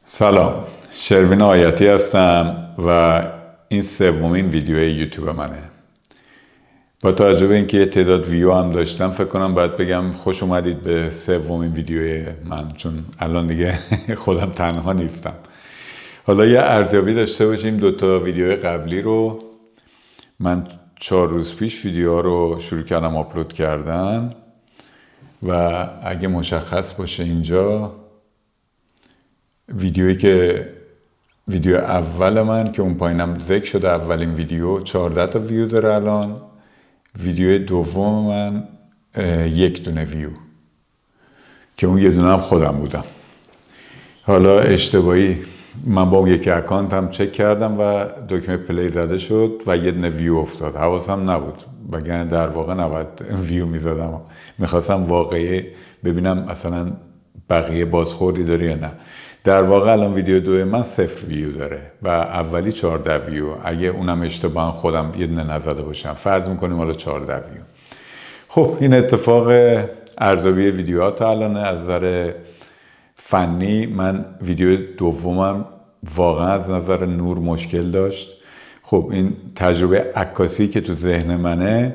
سلام، شروین آیتی هستم و این سومین ویدیوی یوتیوب منه. با توجه به اینکه یه تعداد ویو هم داشتم فکر کنم باید بگم خوش اومدید به سومین ویدیوی من، چون الان دیگه خودم تنها نیستم. حالا یه ارزیابی داشته باشیم. 2 ویدیوی قبلی رو من 4 روز پیش ویدیوها رو شروع کردم آپلود کردن و اگه مشخص باشه اینجا ویدیو اول من که اون پایینم ذکر شده اولین ویدیو 14 تا ویو داره الان. ویدیو دوم من 1 دونه ویو که اون 1 دونه هم خودم بودم. حالا اشتباهی من با اون یکی اکانت هم چک کردم و دکمه پلی زده شد و 1 دونه ویو افتاد. حواسم نبود، وگرنه در واقع نباید ویو میزدم. میخواستم واقعی ببینم مثلا بقیه بازخوردی داره یا نه. در واقع الان ویدیو 2 من 0 ویو داره و اولی 14 ویو. اگه اونم اشتباها خودم 1 دونه نزده باشم، فرض میکنیم حالا 14 ویو. خب این اتفاق ارزیابی ویدیوها تا الان. از نظر فنی من ویدیو دومم واقعا از نظر نور مشکل داشت. خب این تجربه عکاسی که تو ذهن منه،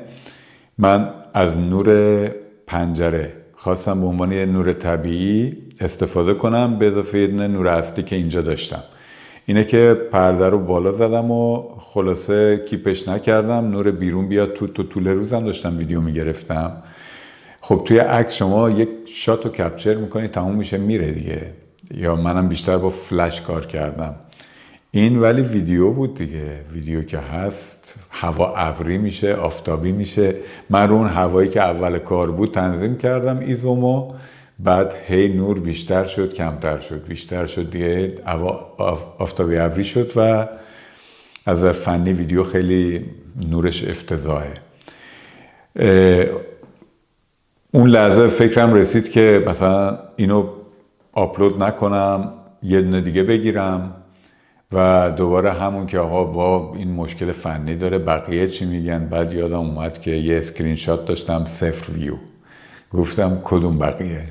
من از نور پنجره خواستم به عنوان یه نور طبیعی استفاده کنم به اضافه یه نور اصلی که اینجا داشتم. اینه که پرده رو بالا زدم و خلاصه کیپش نکردم، نور بیرون بیاد تو طول روزم داشتم ویدیو میگرفتم. خب توی عکس شما یک شات رو کپچر میکنی تموم میشه میره دیگه، یا منم بیشتر با فلش کار کردم. این ولی ویدیو بود دیگه. ویدیو که هست هوا ابری میشه، آفتابی میشه. من رو اون هوایی که اول کار بود تنظیم کردم ایزومو، بعد هی نور بیشتر شد کمتر شد بیشتر شد دیگه، هوا آفتابی ابری شد و از فنی ویدیو خیلی نورش افتضاحه. اون لحظه فکرم رسید که مثلا اینو آپلود نکنم، 1 دونه دیگه بگیرم و دوباره همون که آقا با این مشکل فنی داره بقیه چی میگن. بعد یادم اومد که یه اسکرین شات داشتم 0 ویو. گفتم کدوم بقیه؟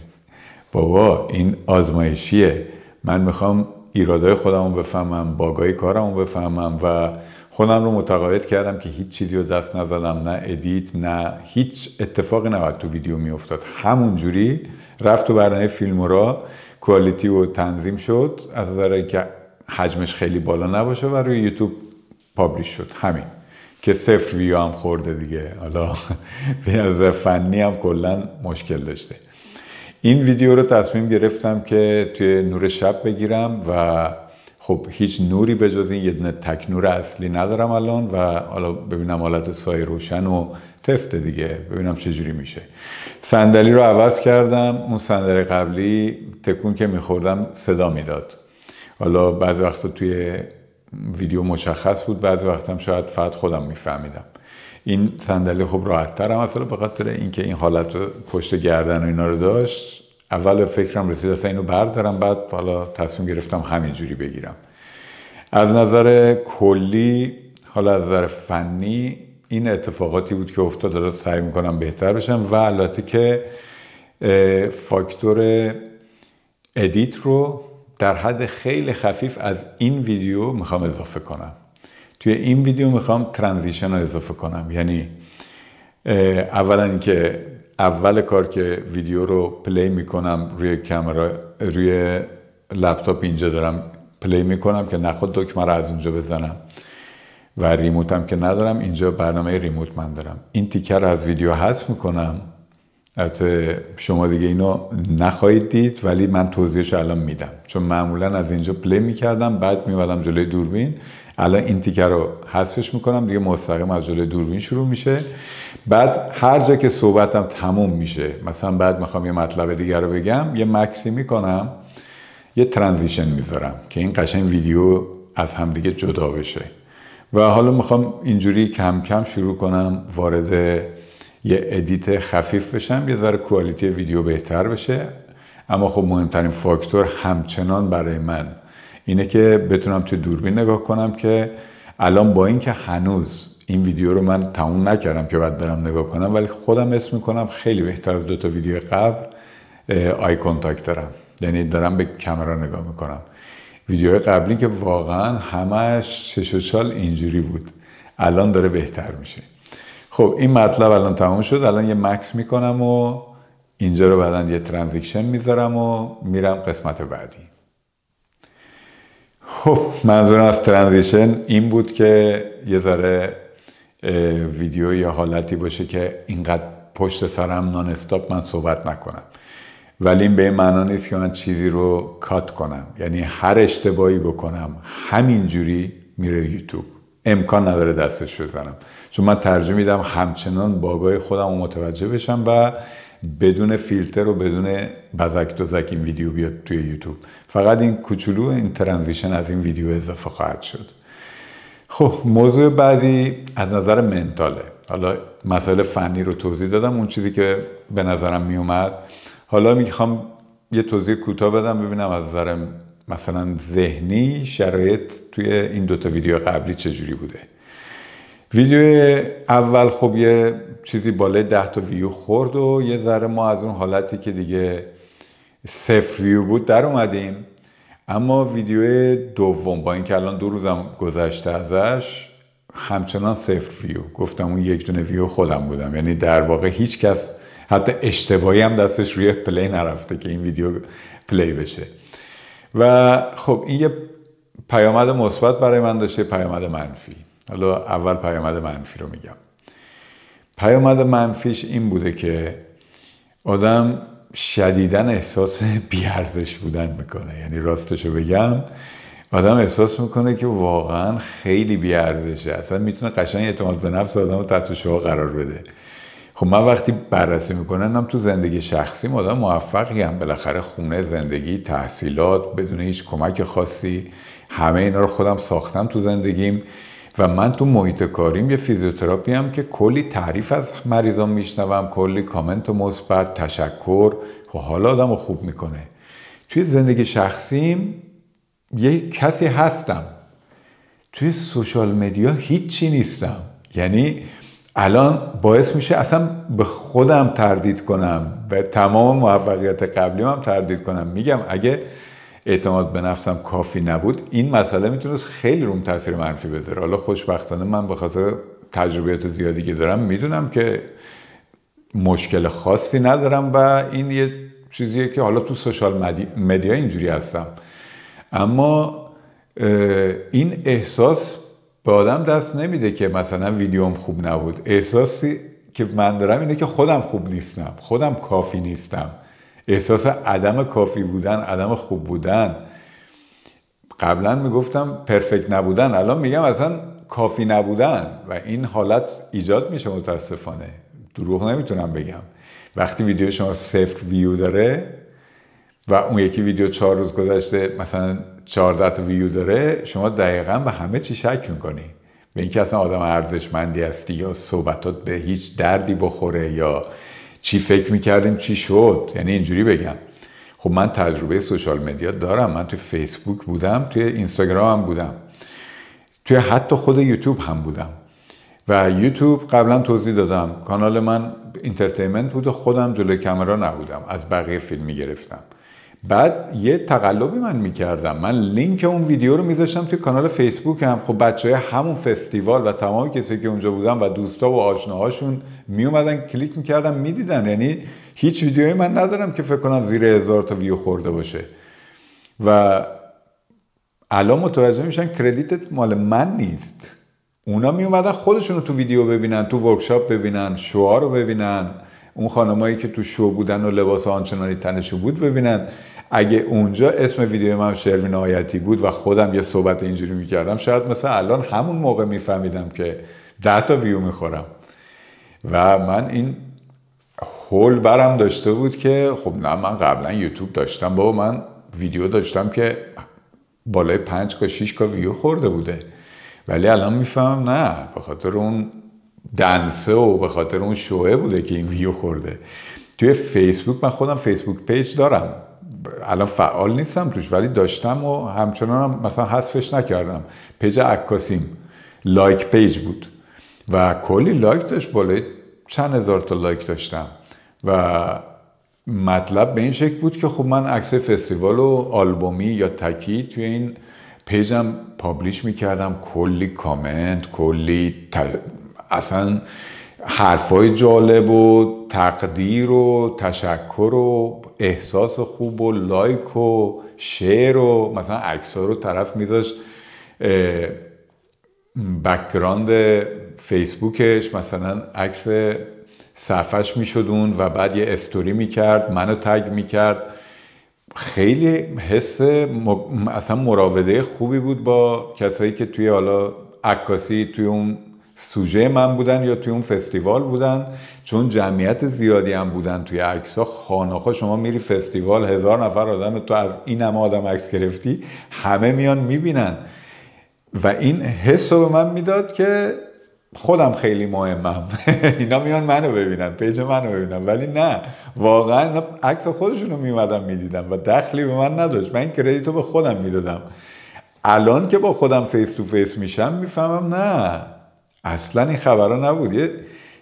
بابا این آزمایشیه، من میخوام ایرادای خودمو بفهمم، باگای کارمو بفهمم و خودم رو متقاعد کردم که هیچ چیزی رو دست نزدم، نه ادیت نه هیچ اتفاقی نباید تو ویدیو میافتاد. همونجوری رفت تو برنامه فیلمورا کوالیتی و تنظیم شد از نظر اینکه حجمش خیلی بالا نباشه و روی یوتیوب پابلیش شد. همین که 0 ویو هم خورده دیگه. حالا به نظر فنی هم کلا مشکل داشته. این ویدیو رو تصمیم گرفتم که توی نور شب بگیرم و خب هیچ نوری به جز این 1 دونه تک نور اصلی ندارم الان و حالا ببینم حالت سایه روشن و تست دیگه ببینم چجوری میشه. صندلی رو عوض کردم. اون صندلی قبلی تکون که میخوردم صدا میداد. حالا بعضی وقتا توی ویدیو مشخص بود، بعضی وقتا شاید فقط خودم میفهمیدم. این صندلی خب راحت تر هم اصلا به خاطر اینکه این حالت پشت گردن و اینا رو داشت. اول فکرم رسید اصلا اینو بردارم، بعد حالا تصمیم گرفتم همینجوری بگیرم. از نظر کلی، حالا از نظر فنی این اتفاقاتی بود که افتاد. دارم سعی میکنم بهتر بشم و البته که فاکتور ادیت رو در حد خیلی خفیف از این ویدیو میخوام اضافه کنم. توی این ویدیو میخوام ترانزیشن رو اضافه کنم. یعنی اولا اینکه اول کار که ویدیو رو پلی میکنم روی کامera، روی لپتاپ اینجا دارم پلی میکنم که نخود دکمه رو از اونجا بزنم و ریموتم که ندارم. اینجا برنامه ریموت من دارم. این تیکر رو از ویدیو حذف میکنم. البته شما دیگه اینو نخواهید دید ولی من توضیحش الان میدم، چون معمولا از اینجا پلی میکردم بعد میومدم جلوی دوربین. الان این تیکر رو حذفش میکنم دیگه، مستقیم از جلوی دوربین شروع میشه. بعد هر جا که صحبتم تموم میشه، مثلا بعد میخوام یه مطلب دیگر رو بگم، یه مکسی میکنم، یه ترانزیشن میذارم که این قشنگ ویدیو از هم دیگه جدا بشه. و حالا میخوام اینجوری کم کم شروع کنم وارد یه ادیت خفیف بشم، یه ذره کوالیتی ویدیو بهتر بشه. اما خب مهمترین فاکتور همچنان برای من اینه که بتونم توی دوربین نگاه کنم که الان با اینکه هنوز این ویدیو رو من تموم نکردم که بعد برم نگاه کنم، ولی خودم اسم میکنم خیلی بهتر از 2 ویدیو قبل آی کانتاکت دارم. یعنی دارم به کامera نگاه میکنم. ویدیوهای قبلی که واقعا همش چش و چال اینجوری بود، الان داره بهتر میشه. خب این مطلب الان تموم شد. الان یه مکس میکنم و اینجا رو بعدن یه ترانزیکشن میذارم و میرم قسمت بعدی. خب منظورم از ترانزیشن این بود که یه ذره ویدیو یا حالتی باشه که اینقدر پشت سرم نان استاپ من صحبت نکنم، ولی این به این معنا نیست که من چیزی رو کات کنم. یعنی هر اشتباهی بکنم همینجوری میره یوتیوب، امکان نداره دستش بزنم، چون من ترجیح میدم همچنان باگای خودم رو متوجه بشم و بدون فیلتر و بدون بزک دوزک این ویدیو بیاد توی یوتیوب. فقط این کوچولو این ترانزیشن از این ویدیو اضافه خواهد شد. خب موضوع بعدی از نظر منتاله. حالا مسائل فنی رو توضیح دادم، اون چیزی که به نظرم می اومد. حالا میخوام یه توضیح کوتاه بدم ببینم از نظر مثلا ذهنی شرایط توی این دوتا ویدیو قبلی چجوری بوده. ویدیو اول خب یه چیزی بالای 10 تا ویو خورد و یه ذره ما از اون حالتی که دیگه 0 ویو بود در اومدیم. اما ویدیو دوم با اینکه الان 2 روزم گذشته ازش همچنان 0 ویو، گفتم اون یک دونه ویو خودم بودم، یعنی در واقع هیچ کس حتی اشتباهی هم دستش روی پلی نرفته که این ویدیو پلی بشه. و خب این یه پیامد مثبت برای من داشته، پیامد منفی. حالا اول پیامد منفی رو میگم. پیامد منفیش این بوده که آدم شدیداً احساس بی‌ارزش بودن میکنه. یعنی راستشو بگم آدم احساس میکنه که واقعا خیلی بی‌ارزشه، اصلا میتونه قشنگ اعتماد به نفس آدم رو تحت شعاع قرار بده. خب من وقتی بررسی میکنم تو زندگی شخصی آدم موفقی هم، بالاخره خونه، زندگی، تحصیلات، بدون هیچ کمک خاصی همه اینا رو خودم ساختم تو زندگیم. و من تو محیط کاریم یه فیزیوتراپی هم که کلی تعریف از مریضان میشنوم، کلی کامنت مثبت، تشکر، خب حالا آدم رو خوب میکنه. توی زندگی شخصیم یه کسی هستم، توی سوشال مدیا هیچی نیستم. یعنی الان باعث میشه اصلا به خودم تردید کنم، به تمام موفقیت قبلیم هم تردید کنم. میگم اگه اعتماد به نفسم کافی نبود این مسئله میتونست خیلی روم تاثیر منفی بذاره. حالا خوشبختانه من به خاطر تجربیات زیادی که دارم میدونم که مشکل خاصی ندارم و این یه چیزیه که حالا تو سوشال مدیا اینجوری هستم. اما این احساس به آدم دست نمیده که مثلا ویدیوم خوب نبود. احساسی که من دارم اینه که خودم خوب نیستم، خودم کافی نیستم، احساس عدم کافی بودن، عدم خوب بودن. قبلا میگفتم پرفکت نبودن، الان میگم اصلا کافی نبودن و این حالت ایجاد میشه متاسفانه. دروغ نمیتونم بگم. وقتی ویدیو شما 0 ویو داره و اون یکی ویدیو 4 روز گذشته مثلا 14 تا ویو داره، شما دقیقاً به همه چی شک میکنی، به اینکه اصلا آدم ارزشمندی هستی یا صحبتات به هیچ دردی بخوره یا چی فکر میکردیم چی شد. یعنی اینجوری بگم. خب من تجربه سوشال مدیا دارم، من توی فیسبوک بودم، توی اینستاگرام هم بودم، توی حتی خود یوتیوب هم بودم. و یوتیوب قبلا توضیح دادم کانال من اینترتینمنت بود و خودم جلوی کامرا نبودم، از بقیه فیلم میگرفتم. بعد یه تقلبی من میکردم، من لینک اون ویدیو رو میذاشتم توی کانال فیسبوک هم. خب بچهای همون فستیوال و تمام کسی که اونجا بودن و دوستا و آشناهاشون میومدن کلیک میکردن میدیدن. یعنی هیچ ویدیویی من ندارم که فکر کنم زیر 1000 تا ویو خورده باشه. و الان متوجه میشن کردیت مال من نیست. اونا میومدن خودشون رو تو ویدیو ببینن، تو ورکشاپ ببینن، شوها رو ببینن، اون خانمایی که تو شو بودن و لباس آنچنانی تنشو بود ببینن. اگه اونجا اسم ویدیو من شروین آیتی بود و خودم یه صحبت اینجوری میکردم، شاید مثلا الان همون موقع میفهمیدم که 10 تا ویو میخورم. و من این هول برم داشته بود که خب نه، من قبلا یوتیوب داشتم، بابا من ویدیو داشتم که بالای 5 تا 6 تا ویو خورده بوده، ولی الان میفهمم نه، به خاطر اون دنسه و به خاطر اون شوه بوده که این ویو خورده. توی فیسبوک من خودم فیسبوک پیج دارم، الان فعال نیستم توش ولی داشتم و همچنان هم مثلا حذفش نکردم. پیج عکاسیم لایک پیج بود و کلی لایک داشت، بالای چند هزار تا لایک داشتم و مطلب به این شکل بود که خب من عکس فستیوال و آلبومی یا تکی توی این پیجم پابلیش میکردم، کلی کامنت، کلی اصلا حرفای جالب و تقدیر و تشکر و احساس خوب و لایک و شیر و مثلا عکس‌ها رو طرف میذاشت بک‌گراند فیسبوکش مثلا عکس صفحش میشد اون و بعد یه استوری میکرد، منو تگ میکرد. خیلی حس اصلا مراوده خوبی بود با کسایی که توی حالا عکاسی توی اون سوژه من بودن یا توی اون فستیوال بودن، چون جمعیت زیادی هم بودن توی عکس‌ها. خانه‌ها شما میری فستیوال 1000 نفر آدم، تو از این همه آدم عکس گرفتی، همه میان میبینن و این حس رو به من میداد که خودم خیلی مهمم. اینا میان منو ببینن، پیج منو ببینن، ولی نه، واقعا عکس خودشونو میومدن میدیدن و دخلی به من نداشت. من این کردیتو به خودم میدادم. الان که با خودم فیس تو فیس میشم میفهمم نه، اصلا این خبرها نبود. یه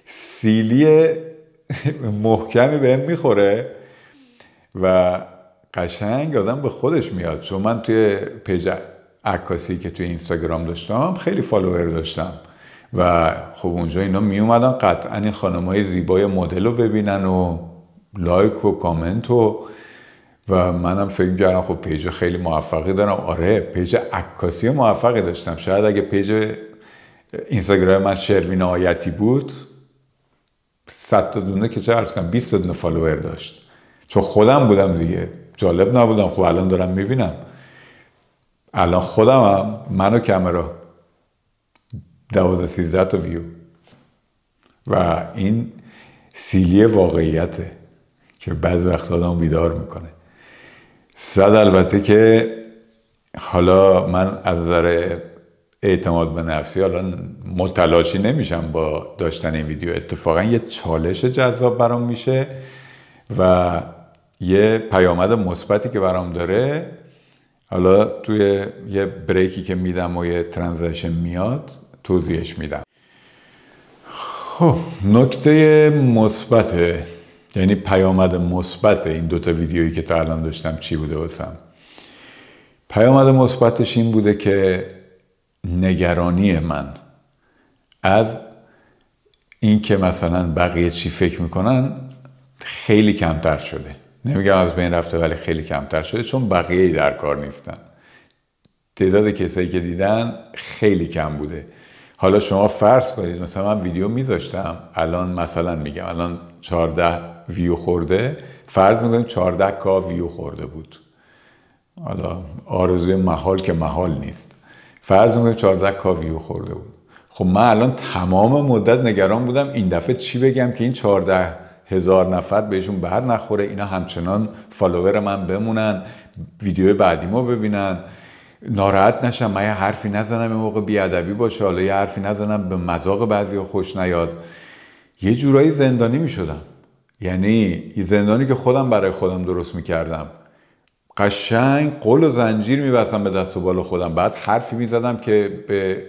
سیلی محکمی بهم میخوره و قشنگ آدم به خودش میاد. چون من توی پیج عکاسی که توی اینستاگرام داشتم خیلی فالوور داشتم و خب اونجا اینا می اومدن قطعا این خانم‌های زیبای مدل رو ببینن و لایک و کامنت و منم فکر کردم خب پیج خیلی موفقی دارم. آره، پیج عکاسی موفقی داشتم. شاید اگه پیج اینستاگرام من شروین آیتی بود 100 تا دونه که چه عرض کنم 20 تا دونه فالوور داشت، چون خودم بودم دیگه، جالب نبودم. خب الان دارم میبینم، الان خودمم، منو کامرا 12-13 تا ویو و این سیلی واقعیته که بعضی وقت آدم بیدار میکنه. صد البته که حالا من از نظر اعتماد به نفسی حالا متلاشی نمیشم با داشتن این ویدیو. اتفاقا یه چالش جذاب برام میشه و یه پیامد مثبتی که برام داره. حالا توی یه بریکی که میدم و یه ترانزیشن میاد توضیحش میدم. خب نکته مثبت، یعنی پیامد مثبت این دوتا ویدیویی که تا الان داشتم چی بوده واسم؟ پیامد مثبتش این بوده که نگرانی من از این که مثلا بقیه چی فکر میکنن خیلی کمتر شده. نمیگم از بین رفته، ولی خیلی کمتر شده، چون بقیه در کار نیستن. تعداد کسایی که دیدن خیلی کم بوده. حالا شما فرض کنید مثلا من ویدیو میذاشتم، الان مثلا میگم الان 14 ویو خورده، فرض میکنیم 14K ویو خورده بود. حالا آرزوی محال که محال نیست، فرض میکنیم 14K ویو خورده بود. خب من الان تمام مدت نگران بودم این دفعه چی بگم که این 14,000 نفر بهشون بر نخوره، اینا همچنان فالوور من بمونن، ویدیو بعدیمو ببینن، ناراحت نشم، من یه حرفی نزنم این موقع بیادبی باشه، حالا یه حرفی نزنم به مذاق بعضی خوش نیاد. یه جورایی زندانی می شدم. یعنی یه زندانی که خودم برای خودم درست می کردم. قشنگ قل و زنجیر می بستم به دست و بال خودم. بعد حرفی می زدم که به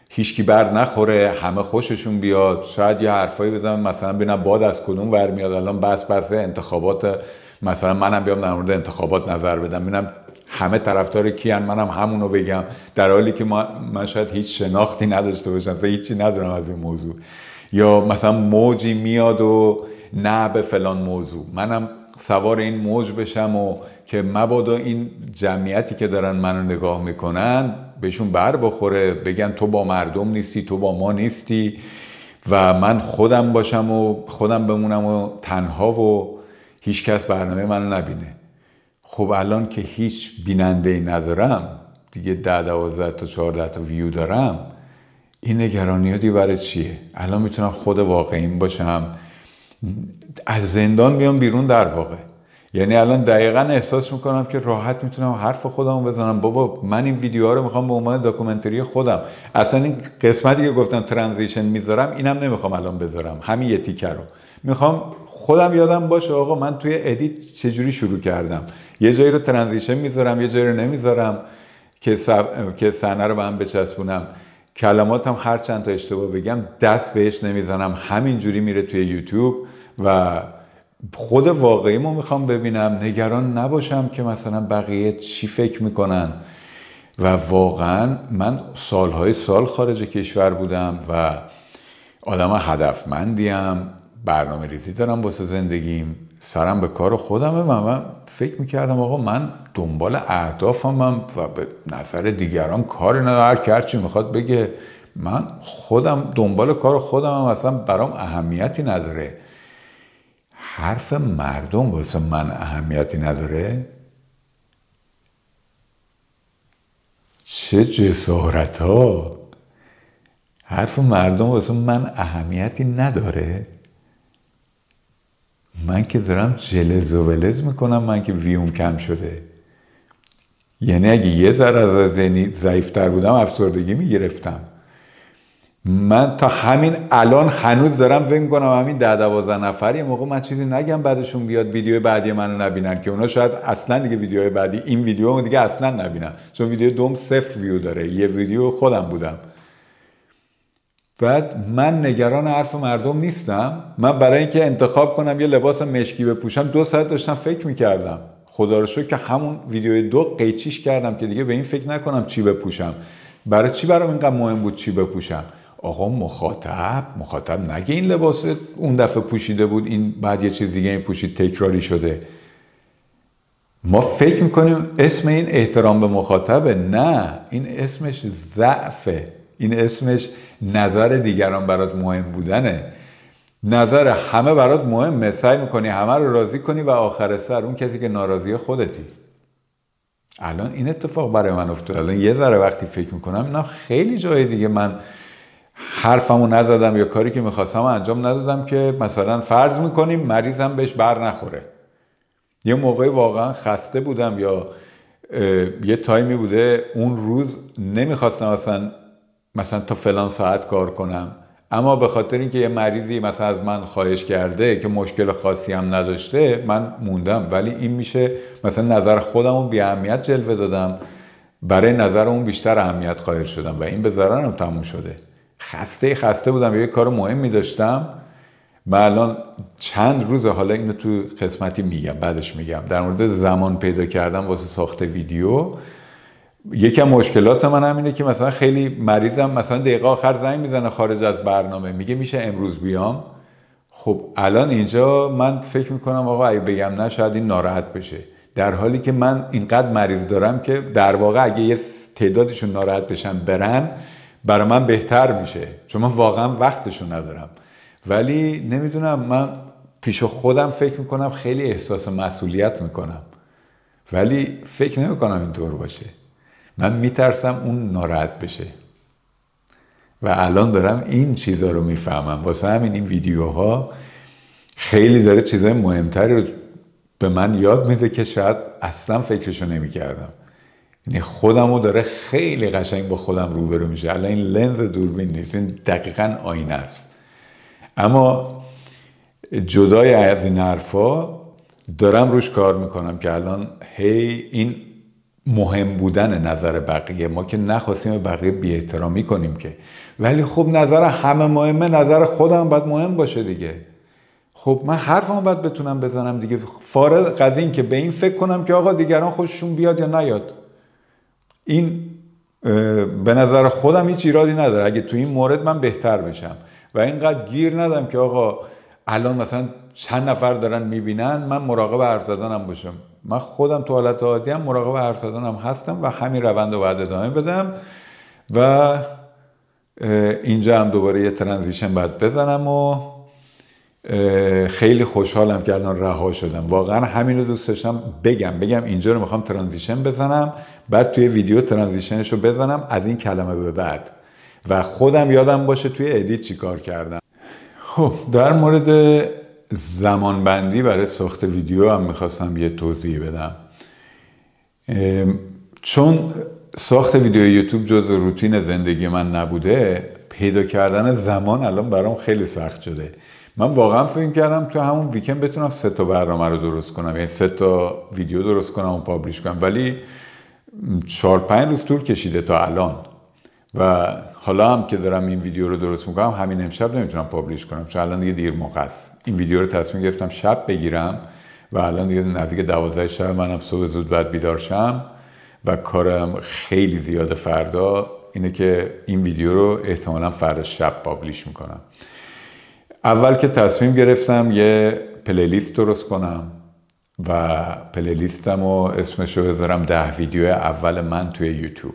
هیچکی بر نخوره، همه خوششون بیاد. شاید یه حرفایی بزنم مثلا ببینم باد از کدوم ور میاد. الان بس انتخابات، مثلا منم بیام در مورد انتخابات نظر بدم، ببینم همه طرفدار کیان، منم همونو بگم، در حالی که من شاید هیچ شناختی نداشته باشم، اصلا هیچی ندارم از این موضوع. یا مثلا موجی میاد و نه به فلان موضوع، منم سوار این موج بشم و که مبادا این جمعیتی که دارن منو نگاه میکنن بهشون بر بخوره، بگن تو با مردم نیستی، تو با ما نیستی و من خودم باشم و خودم بمونم و تنها و هیچ کس برنامه منو نبینه. خب الان که هیچ بیننده‌ای ندارم دیگه، 10-12 تا 14 تا ویو دارم، این نگرانی ها دیگه برای چیه؟ الان میتونم خود واقعیم باشم، از زندان بیام بیرون در واقع. یعنی الان دقیقاً احساس میکنم که راحت میتونم حرف خودمو بزنم. بابا من این ویدیوها رو میخوام به عنوان داکومنتری خودم، اصلا این قسمتی که گفتم ترانزیشن میذارم اینم نمیخوام الان بذارم، همین یه تیکه رو میخوام خودم یادم باشه آقا من توی ادیت چجوری شروع کردم. یه جایی رو ترانزیشن میذارم، یه جایی رو نمیذارم که صحنه رو به هم بچسبونم. کلماتم هر چند تا اشتباه بگم دست بهش نمیزنم، همینجوری میره توی یوتیوب و خود واقعیمو میخوام ببینم، نگران نباشم که مثلا بقیه چی فکر میکنن. و واقعا من سالهای سال خارج کشور بودم و آدم هدفمندیم، برنامه ریزی دارم واسه زندگیم، سرم به کار خودمه و من فکر میکردم آقا من دنبال اهدافم و به نظر دیگران کاری ندارم، هر چی میخواد بگه، من خودم دنبال کار خودم هم اصلا برام اهمیتی نداره. حرف مردم واسه من اهمیتی نداره؟ چه جسارت ها! حرف مردم واسه من اهمیتی نداره؟ من که دارم جلز و ولز میکنم، من که ویوم کم شده. یعنی اگه یه ذره از ذهنی ضعیفتر بودم افسردگی میگرفتم. من تا همین الان هنوز دارم فکر میکنم همین 10-12 نفر یه موقع من چیزی نگم بعدشون بیاد ویدیو بعدی منو نبینن، که اونا شاید اصلا دیگه ویدیو بعدی این ویدیو دیگه اصلا نبینن، چون ویدیو دوم 0 ویو داره، یه ویدیو خودم بودم. بعد من نگران حرف مردم نیستم. من برای اینکه انتخاب کنم یه لباس مشکی بپوشم 2 ساعت داشتم فکر میکردم. خدا رو شکر که همون ویدیو 2 قیچیش کردم که دیگه به این فکر نکنم چی بپوشم. برای چی برام اینقدر مهم بود چی بپوشم؟ آقا مخاطب نگه این لباس اون دفعه پوشیده بود، این بعد یه چیز دیگه این پوشید تکراری شده. ما فکر میکنیم اسم این احترام به مخاطبه. نه، این اسمش ضعفه، این اسمش نظر دیگران برات مهم بودنه. نظر همه برات مهمه، سعی میکنی همه رو راضی کنی و آخر سر اون کسی که ناراضیه خودتی. الان این اتفاق برای من افتاد. الان یه ذره وقتی فکر میکنم اینا خیلی جای دیگه من حرفمو نزدم یا کاری که میخواستم انجام ندادم که مثلا فرض میکنیم مریضم بهش بر نخوره. یه موقعی واقعا خسته بودم یا یه تایمی بوده اون روز نمیخواستم مثلا تا فلان ساعت کار کنم، اما به خاطر اینکه یه مریضی مثلا از من خواهش کرده که مشکل خاصی هم نداشته من موندم. ولی این میشه مثلا نظر خودمو بی اهمیت جلوه دادم، برای نظر اون بیشتر اهمیت قائل شدم و این به ضررم تموم شده. خسته بودم، یه کار مهمی داشتم. من الان چند روز، حالا اینو تو قسمتی میگم بعدش میگم، در مورد زمان پیدا کردم واسه ساخت ویدیو. یکی از مشکلات من همینه که مثلا خیلی مریضم، مثلا دقیقه آخر زنگ میزنه خارج از برنامه میگه میشه امروز بیام. خب الان اینجا من فکر میکنم آقا اگه بگم نه شاید این ناراحت بشه، در حالی که من اینقدر مریض دارم که در واقع اگه یه تعدادشون ناراحت بشن برن برای من بهتر میشه، چون من واقعا وقتشون ندارم. ولی نمیدونم، من پیش خودم فکر میکنم خیلی احساس مسئولیت میکنم، ولی فکر نمیکنم اینطور باشه. من میترسم اون ناراحت بشه و الان دارم این چیزا رو میفهمم. واسه همین این ویدیوها خیلی داره چیزای مهمتری رو به من یاد میده که شاید اصلا فکرشو نمیکردم. یعنی خودمو داره خیلی قشنگ با خودم روبرو میشه. الان این لنز دوربین نیست، این دقیقاً آینه است. اما جدای از این حرفا دارم روش کار میکنم که الان این مهم بودن نظر بقیه، ما که نخواستیم بقیه بی احترامی کنیم که، ولی خب نظر همه مهمه، نظر خودم باید مهم باشه دیگه. خب من حرفمو باید بتونم بزنم دیگه، فارغ از این که به این فکر کنم که آقا دیگران خوششون بیاد یا نیاد. این به نظر خودم هیچ ایرادی نداره اگه تو این مورد من بهتر بشم و اینقدر گیر ندم که آقا الان مثلا چند نفر دارن میبینن من مراقب حرف زدنم باشم. من خودم تو حالت عادی هم مراقب حرف زدنم هستم و همین روند رو باید ادامه بدم و اینجا هم دوباره یه ترانزیشن باید بزنم و خیلی خوشحالم که الان رها شدم. واقعا همین رو دوست داشتم بگم اینجا رو میخوام ترانزیشن بزنم، بعد توی ویدیو ترانزیشنش رو بزنم از این کلمه به بعد و خودم یادم باشه توی ادیت چی کار کردم. خب در مورد زمانبندی برای ساخت ویدیو هم میخواستم یه توضیح بدم. چون ساخت ویدیو یوتیوب جز روتین زندگی من نبوده، پیدا کردن زمان الان برام خیلی سخت شده. من واقعا فکر کردم تو همون ویکند بتونم 3 تا برنامه رو درست کنم، یعنی 3 تا ویدیو درست کنم و پابلیش کنم، ولی 4-5 روز طول کشیده تا الان و حالا هم که دارم این ویدیو رو درست میکنم همین امشب نمیتونم پابلیش کنم چون الان دیگه دیر موقع است. این ویدیو رو تصمیم گرفتم شب بگیرم و الان دیگه نزدیک 12 شب، منم صبح زود باید بیدار شم و کارم خیلی زیاده. فردا اینه که این ویدیو رو احتمالاً فردا شب پابلیش میکنم. اول که تصمیم گرفتم یه پلیلیست درست کنم و پلیلیستم رو اسمشو بذارم 10 ویدیو اول من توی یوتیوب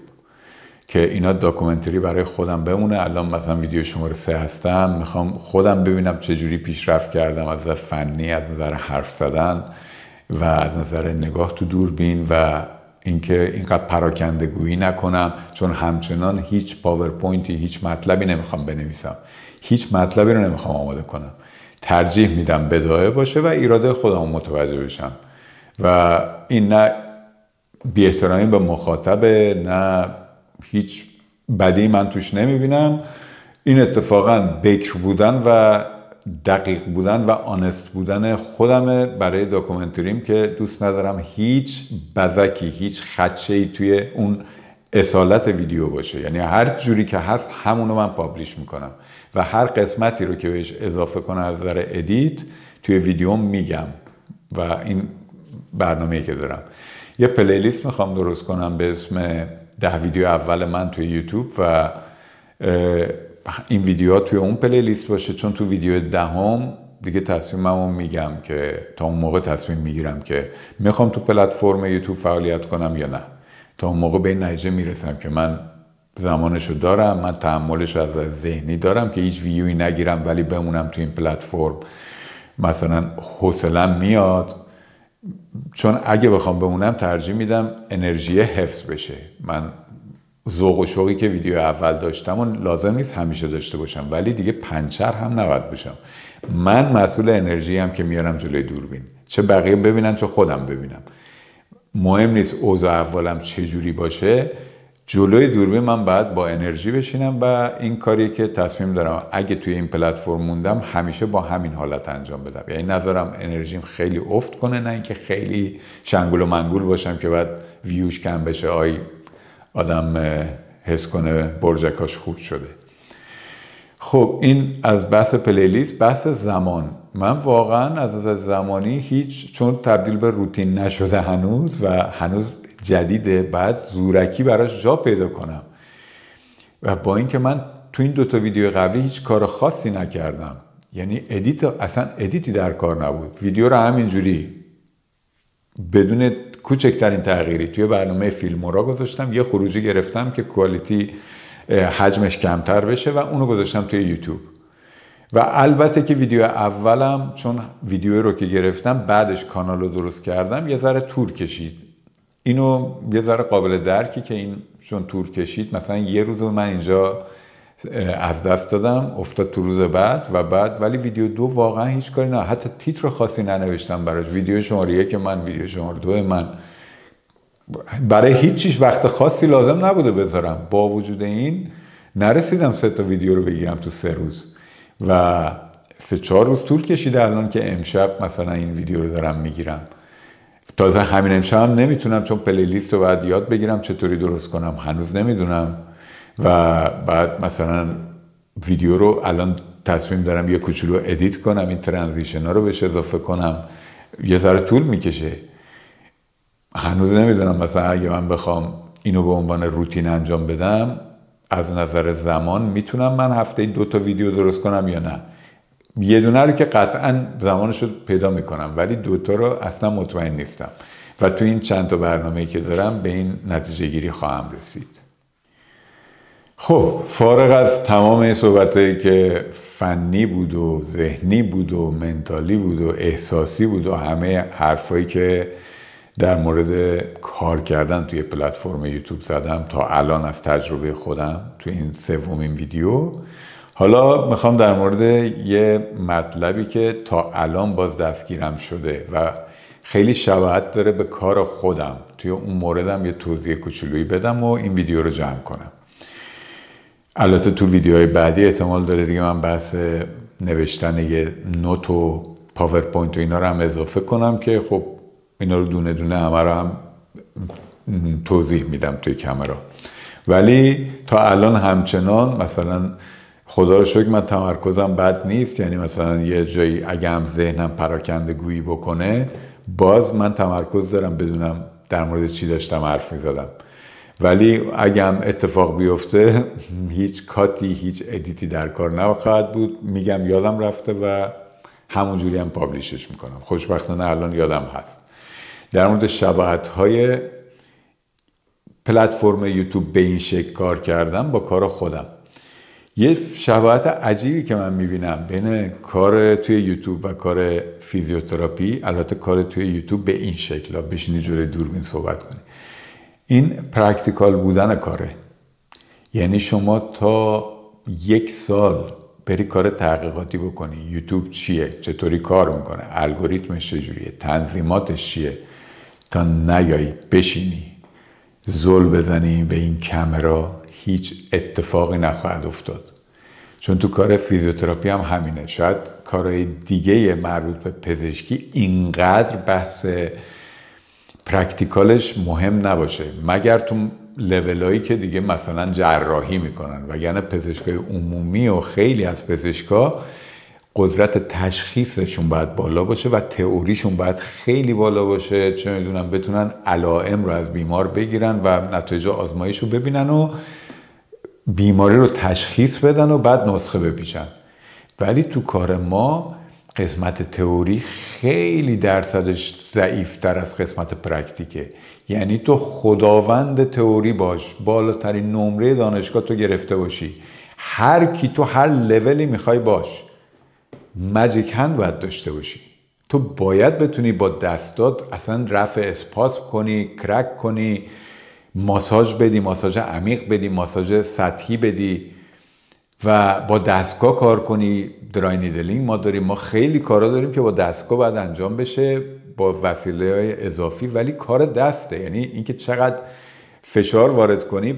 که اینا داکومنتری برای خودم بمونه. الان مثلا ویدیو شماره 3 هستم، میخوام خودم ببینم چجوری پیشرفت کردم از نظر فنی، از نظر حرف زدن و از نظر نگاه تو دوربین و اینکه اینقدر پراکنده گویی نکنم، چون همچنان هیچ پاورپوینتی، هیچ مطلبی نمیخوام بنویسم، هیچ مطلبی رو نمیخوام آماده کنم. ترجیح میدم بدایه باشه و ایراده خودم متوجه بشم و این نه بی احترامی به مخاطبه، نه هیچ بدی من توش نمیبینم. این اتفاقا بکر بودن و دقیق بودن و آنست بودن خودمه برای داکومنتریم که دوست ندارم هیچ بزکی، هیچ خدشه‌ای توی اون اصالت ویدیو باشه. یعنی هر جوری که هست همونو من پابلیش میکنم و هر قسمتی رو که بهش اضافه کنم از نظر ادیت توی ویدیوم میگم و این برنامه‌ای که دارم. یه پلیلیست میخوام درست کنم به اسم 10 ویدیو اول من توی یوتیوب و این ویدیوها توی اون پلیلیست باشه، چون تو ویدیو 10 دیگه تصمیممو میگم که تا اون موقع تصمیم میگیرم که میخوام تو پلتفرم یوتیوب فعالیت کنم یا نه. تا اون موقع به این نتیجه میرسم که من زمانشو دارم، من تحملشو از ذهنی دارم که هیچ ویوی نگیرم ولی بمونم تو این پلتفرم، مثلا حوصله‌ام میاد. چون اگه بخوام بمونم ترجیح میدم انرژی حفظ بشه. من ذوق و شوقی که ویدیو اول داشتم و لازم نیست همیشه داشته باشم، ولی دیگه پنچر هم نباید بشم. من مسئول انرژی هم که میارم جلوی دوربین، چه بقیه ببینن چه خودم ببینم. مهم نیست اوضاع اولم چجوری باشه، جلوی دوربین من باید با انرژی بشینم و این کاریه که تصمیم دارم اگه توی این پلتفرم موندم همیشه با همین حالت انجام بدم. یعنی نذارم انرژیم خیلی افت کنه، نه اینکه خیلی شنگول و منگول باشم که بعد ویوش کم بشه، آدم حس کنه برجکاش خورد شده. خب این از بحث پلیلیست. بحث زمان، من واقعا از نظر زمانی هیچ، چون تبدیل به روتین نشده هنوز و هنوز جدیده، بعد زورکی براش جا پیدا کنم و با اینکه من تو این 2 ویدیو قبلی هیچ کار خاصی نکردم، یعنی اصلا ادیتی در کار نبود، ویدیو رو همینجوری بدون کوچکترین تغییری توی برنامه فیلمورا گذاشتم، یه خروجی گرفتم که کوالیتی حجمش کمتر بشه و اونو گذاشتم توی یوتیوب. و البته که ویدیو اولم چون ویدیو رو که گرفتم بعدش کانال رو درست کردم یه ذره طول کشید. اینو یه ذره قابل درکی که این چون طول کشید، مثلا یه روز من اینجا از دست دادم، افتاد تو روز بعد ولی ویدیو 2 واقعا هیچ کاری نه، حتی تیتر خاصی ننوشتم براش. ویدیو شماره 1 من، ویدیو شماره 2 من، برای هیچ چیز وقت خاصی لازم نبوده بذارم. با وجود این نرسیدم 3 ویدیو رو بگیرم تو 3 روز و 3-4 روز طول کشیده الان که امشب مثلا این ویدیو رو دارم میگیرم. تازه همین امشب هم نمیتونم چون پلیلیست رو باید یاد بگیرم چطوری درست کنم، هنوز نمیدونم و بعد مثلا ویدیو رو الان تصمیم دارم یه کوچولو ادیت کنم، این ترانزیشن ها رو بهش اضافه کنم، یه ذره طول میکشه. هنوز نمیدونم مثلا اگه من بخوام اینو به عنوان روتین انجام بدم از نظر زمان میتونم من هفته 2 ویدیو درست کنم یا نه. یه دونه رو که قطعا زمانش رو پیدا میکنم ولی 2 رو اصلا مطمئن نیستم و تو این چند تا برنامه‌ای که دارم به این نتیجه گیری خواهم رسید. خب فارغ از تمام این صحبتایی که فنی بود و ذهنی بود و منتالی بود و احساسی بود و همه حرفایی که در مورد کار کردن توی پلتفرم یوتیوب زدم تا الان از تجربه خودم توی این 3مین ویدیو، حالا میخوام در مورد یه مطلبی که تا الان باز دستگیرم شده و خیلی شباهت داره به کار خودم، توی اون موردم یه توضیح کوچولویی بدم و این ویدیو رو جمع کنم. البته تو ویدیوهای بعدی احتمال داره دیگه من بحث نوشتن یه نوت و پاورپوینت و اینا رو هم اضافه کنم که خب اینا رو دونه دونه همه رو هم توضیح میدم توی کامرا. ولی تا الان همچنان مثلا خدا رو شکر من تمرکزم بد نیست، یعنی مثلا یه جایی اگه هم ذهنم پراکنده گویی بکنه باز من تمرکز دارم بدونم در مورد چی داشتم حرف می‌زدم. ولی اگه هم اتفاق بیفته هیچ کاتی هیچ ادیتی در کار نخواهد بود، میگم یادم رفته و همونجوری هم پابلیشش میکنم. خوشبختانه الان یادم هست. در مورد شباهت‌های پلتفرم یوتیوب به این شکل کار کردم با کار خودم. یه شباهت عجیبی که من میبینم بین کار توی یوتیوب و کار فیزیوتراپی، البته کار توی یوتیوب به این شکل، بشینی جلوی دوربین صحبت کنی، این پرکتیکال بودن کاره. یعنی شما تا 1 سال بری کار تحقیقاتی بکنی، یوتیوب چیه، چطوری کار میکنه، الگوریتمش چجوریه، تنظیماتش چیه، تا نیایی بشینی زل بزنی به این کامرا، هیچ اتفاقی نخواهد افتاد. چون تو کار فیزیوتراپی هم همینه. شاید کارهای دیگه مربوط به پزشکی اینقدر بحث پرکتیکالش مهم نباشه، مگر تو لولایی که دیگه مثلا جراحی میکنن، وگرنه پزشکای عمومی و خیلی از پزشکا قدرت تشخیصشون باید بالا باشه و تئوریشون باید خیلی بالا باشه، چه میدونم بتونن علائم رو از بیمار بگیرن و نتایج آزمایش رو ببینن و بیماری رو تشخیص بدن و بعد نسخه بپیچن. ولی تو کار ما قسمت تئوری خیلی درصدش ضعیفتر از قسمت پرکتیکه. یعنی تو خداوند تئوری باش، بالاترین نمره دانشگاه تو گرفته باشی، هر کی تو هر لولی میخوای باش، ماجیک هند باید داشته باشی. تو باید بتونی با دستات اصلا رفع اسپاسم کنی، کرک کنی، ماساژ بدی، ماساژ عمیق بدی، ماساژ سطحی بدی و با دستگاه کار کنی. درای نیدلینگ ما داریم، ما خیلی کارا داریم که با دستگاه باید انجام بشه با وسیله‌های اضافی، ولی کار دسته. یعنی اینکه چقدر فشار وارد کنی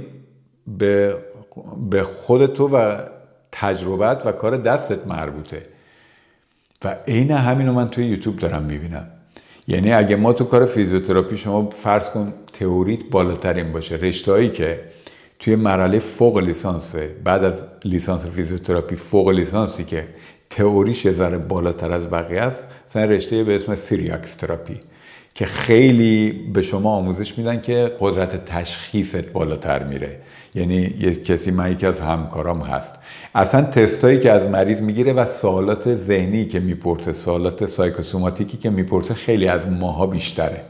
به خود تو و تجربت و کار دستت مربوطه. و عین همینو من توی یوتیوب دارم میبینم. یعنی اگه ما تو کار فیزیوتراپی شما فرض کن تئوریت بالاترین باشه، رشته‌ای که توی مرحله فوق لیسانسه، بعد از لیسانس فیزیوتراپی فوق لیسانسی که تئوریش یه ذره بالاتر از بقیه است، مثلا رشته به اسم سیریاکس تراپی که خیلی به شما آموزش میدن که قدرت تشخیصت بالاتر میره. یعنی من یکی از همکارام هست، اصلا تستایی که از مریض میگیره و سوالات ذهنی که میپرسه، سوالات سایکوسوماتیکی که میپرسه خیلی از ماها بیشتره.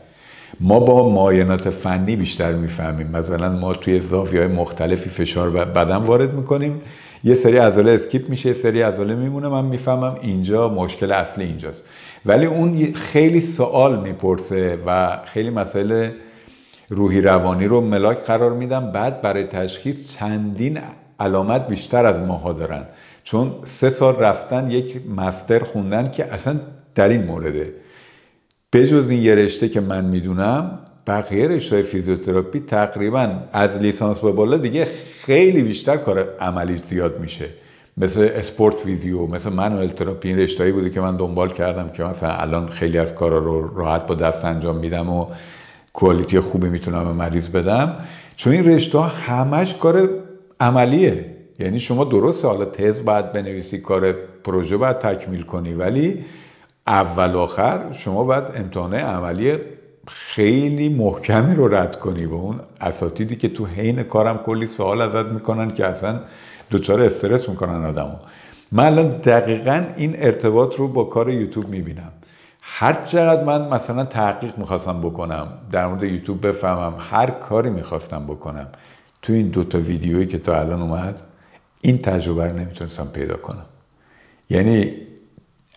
ما با معاینات فنی بیشتر میفهمیم. مثلا ما توی زاویه‌های مختلفی فشار بدن وارد میکنیم، یه سری عضله اسکیپ میشه، یه سری عضله میمونه، من میفهمم اینجا مشکل اصلی اینجاست. ولی اون خیلی سوال میپرسه و خیلی مسائل روحی روانی رو ملاک قرار میدم. بعد برای تشخیص چندین علامت بیشتر از ماها دارن، چون 3 سال رفتن یک مستر خوندن که اصلا در این مورده. بجز این یه رشته که من میدونم، بقیه رشته فیزیوتراپی تقریبا از لیسانس به بالا دیگه خیلی بیشتر کار عملی زیاد میشه، مثل اسپورت فیزیو، مثل منوال تراپی. این رشته‌ای بوده که من دنبال کردم که مثلا الان خیلی از کارا رو راحت با دست انجام میدم و کوالیتی خوبی میتونم به مریض بدم، چون این رشته همش کار عملیه. یعنی شما درسته حالا تز باید بنویسی، کار پروژه باید تکمیل کنی، ولی اول آخر شما باید امتحانه عملی خیلی محکمی رو رد کنی با اون اساتیدی که تو حین کارم کلی سوال ازت میکنن که اصلا دوچار استرس میکنن آدمو. من الان دقیقاً این ارتباط رو با کار یوتیوب میبینم. هر چقدر من مثلا تحقیق میخواستم بکنم در مورد یوتیوب، بفهمم هر کاری میخواستم بکنم، تو این 2 ویدیویی که تا الان اومد این تجربه رو نمیتونستم پیدا کنم. یعنی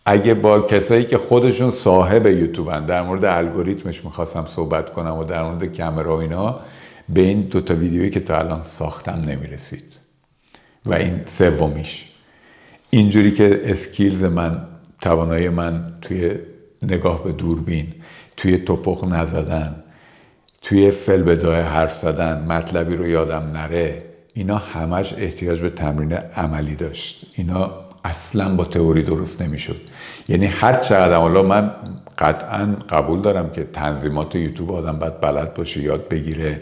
اگه با کسایی که خودشون صاحب یوتیوبن در مورد الگوریتمش میخواستم صحبت کنم و در مورد کامرا و اینا، به این 2 ویدیویی که تا الان ساختم نمیرسید. و این سومیش اینجوری که اسکیلز من، توانایی من توی نگاه به دوربین، توی توپق نزدن، توی فلبدای حرف زدن، مطلبی رو یادم نره، اینا همش احتیاج به تمرین عملی داشت. اینا اصلا با تئوری درست نمیشد. یعنی هر چقدر، حالا من قطعا قبول دارم که تنظیمات یوتیوب آدم باید بلد باشه، یاد بگیره،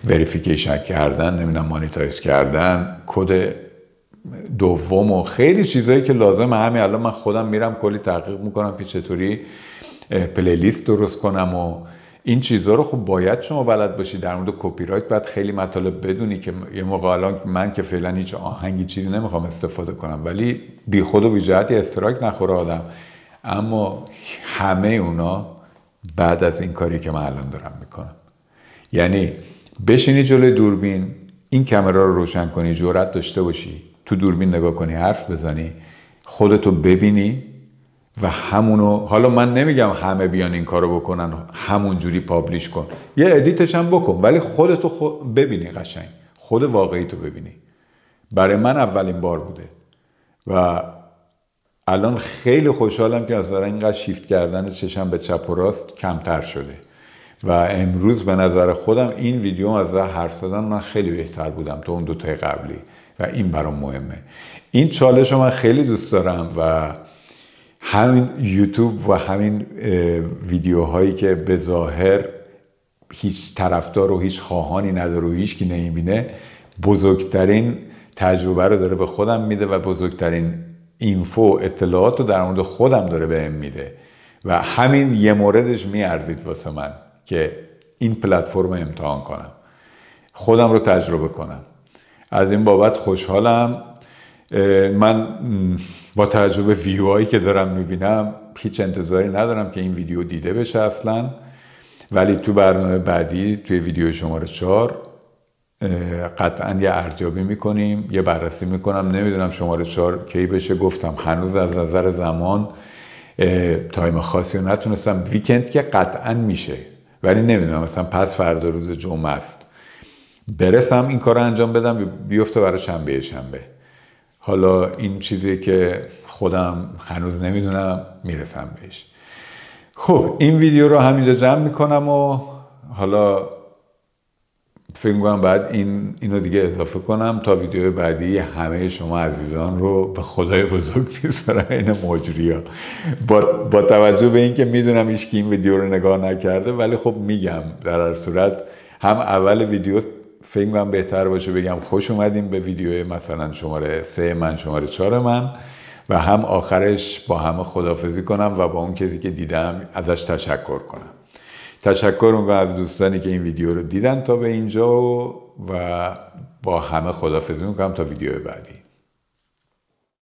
وریفیکیشن کردن، نمیدونم مانیتایز کردن، کد دوم و خیلی چیزایی که لازمه. همین الان من خودم میرم کلی تحقیق میکنم که چطوری پلیلیست درست کنم و این چیزها رو خب باید شما بلد باشی. در مورد کپی رایت باید خیلی مطالب بدونی که یه موقع الان من که فعلا هیچ آهنگی چیزی نمیخوام استفاده کنم، ولی بی خود و بی جهتی استراک نخوره آدم. اما همه اونا بعد از این کاری که من الان دارم میکنم، یعنی بشینی جلوی دوربین، این کامرا رو روشن کنی، جرأت داشته باشی تو دوربین نگاه کنی، حرف بزنی، خودتو ببینی و همونو، حالا من نمیگم همه بیان این کارو بکنن همون جوری پابلیش کن، یه ادیتش هم بکن، ولی خودتو ببینی، قشنگ خود واقعی تو ببینی. برای من اولین بار بوده و الان خیلی خوشحالم که از اینقدر شیفت کردن چشم به چپ و راست کمتر شده و امروز به نظر خودم این ویدیو از حرف زدن من خیلی بهتر بودم تا اون دوتای قبلی و این برام مهمه. این چالش رو من خیلی دوست دارم و همین یوتیوب و همین ویدیوهایی که به ظاهر هیچ طرفدار و هیچ خواهانی نداره و هیچ کی نمیبینه، بزرگترین تجربه رو داره به خودم میده و بزرگترین اینفو، اطلاعات رو در مورد خودم داره بهم میده و همین یه موردش میارزید واسه من که این پلتفرم امتحان کنم، خودم رو تجربه کنم. از این بابت خوشحالم. من با تجربه ویوهایی که دارم میبینم هیچ انتظاری ندارم که این ویدیو دیده بشه اصلا، ولی تو برنامه بعدی توی ویدیو شماره 4 قطعا یه ارزیابی میکنیم، یه بررسی میکنم. نمیدونم شماره 4 کی بشه، گفتم هنوز از نظر زمان تایم خاصی رو نتونستم. ویکند که قطعا میشه، ولی نمیدونم مثلا پس فردا روز جمعه است برسم این کار رو انجام بدم، بیفته برای شنبه. حالا این چیزی که خودم هنوز نمیدونم، میرسم بهش. خب این ویدیو رو همینجا جمع میکنم و حالا فکر میکنم بعد اینو دیگه اضافه کنم تا ویدیو بعدی همه شما عزیزان رو به خدای بزرگ میذارم این مجری‌ها. با توجه به این که میدونم هیچکی این ویدیو رو نگاه نکرده، ولی خب میگم در هر صورت هم اول ویدیو فکر کنم بهتر باشه بگم خوش اومدیم به ویدیو مثلا شماره 3 من، شماره 4 من، و هم آخرش با همه خداحافظی کنم و با اون کسی که دیدم ازش تشکر کنم. تشکر میکنم از دوستانی که این ویدیو رو دیدن تا به اینجا و با همه خداحافظی میکنم تا ویدیو بعدی.